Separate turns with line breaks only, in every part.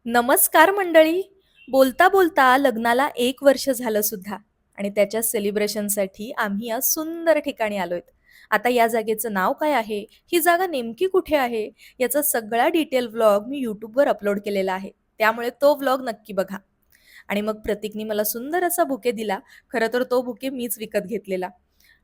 नमस्कार मंडळी. बोलता बोलता लग्नाला 1 वर्ष झालं सुद्धा आणि त्याच्या सेलिब्रेशनसाठी आम्ही आज सुंदर ठिकाणी आलोय. आता या जागेचं नाव काय आहे, ही जागा नेमकी कुठे आहे, याचा सगळा डिटेल व्लॉग मी यूट्यूबवर अपलोड केलेला आहे. त्यामुळे तो व्लॉग नक्की बघा. आणि मग प्रतीकनी मला सुंदर असा बुके दिला. खरं तर तो बुके मीच विकत घेतलेला.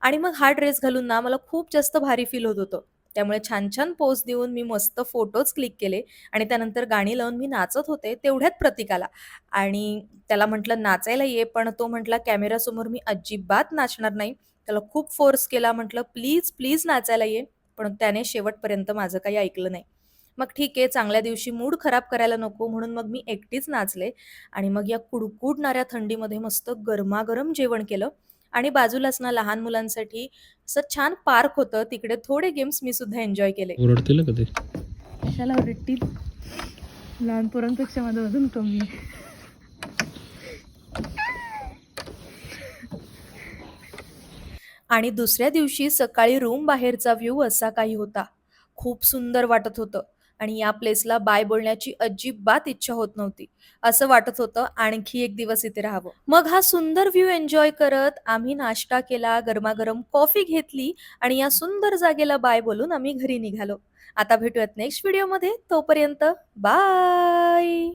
आणि मग हा ड्रेस घालून ना मला खूप जास्त भारी फील होत होतं. त्यामुळे छान छान पोज देऊन मी मस्त फोटोज क्लिक केले आणि त्यानंतर गाणी लावून मी नाचत होते. तेवढ्यात प्रतीक आला आणि त्याला म्हटलं, "नाचायला ये." पण तो म्हटला, "कॅमेरासमोर मी अजिबात नाचणार नाही." त्याला खूप फोर्स केला. म्हटलं, "प्लीज, प्लीज नाचायला ये." पण त्याने शेवटपर्यंत माझं काही ऐकलं नाही. मग ठीक आहे, चांगल्या दिवशी मूड खराब करायला नको म्हणून मग मी एकटीच नाचले आणि मग या कुडकुडणाऱ्या थंडीमध्ये मस्त गरमागरम जेवण केलं आणि बाजूलाच ना लहान मुलांसाठी असं छान पार्क होतं. तिकडे थोडे गेम्स मी सुद्धा एन्जॉय केले.
ओरडतील का ते?
कशाला ओरडतील? लहान पोरांपेक्षा माझं वजन कमी आहे.
आणि दुसऱ्या दिवशी सकाळी रूम बाहेरचा व्ह्यू असा काही होता. खूप सुंदर वाटत होतं आणि या प्लेसला बाय बोलण्याची अजिबात इच्छा होत नव्हती. असं वाटत होतं आणखी एक दिवस इथे राहावं. मग हा सुंदर व्ह्यू एन्जॉय करत आम्ही नाश्ता केला, गरमागरम कॉफी घेतली आणि या सुंदर जागेला बाय बोलून आम्ही घरी निघालो. आता भेटूयात नेक्स्ट व्हिडिओमध्ये. तोपर्यंत बाय.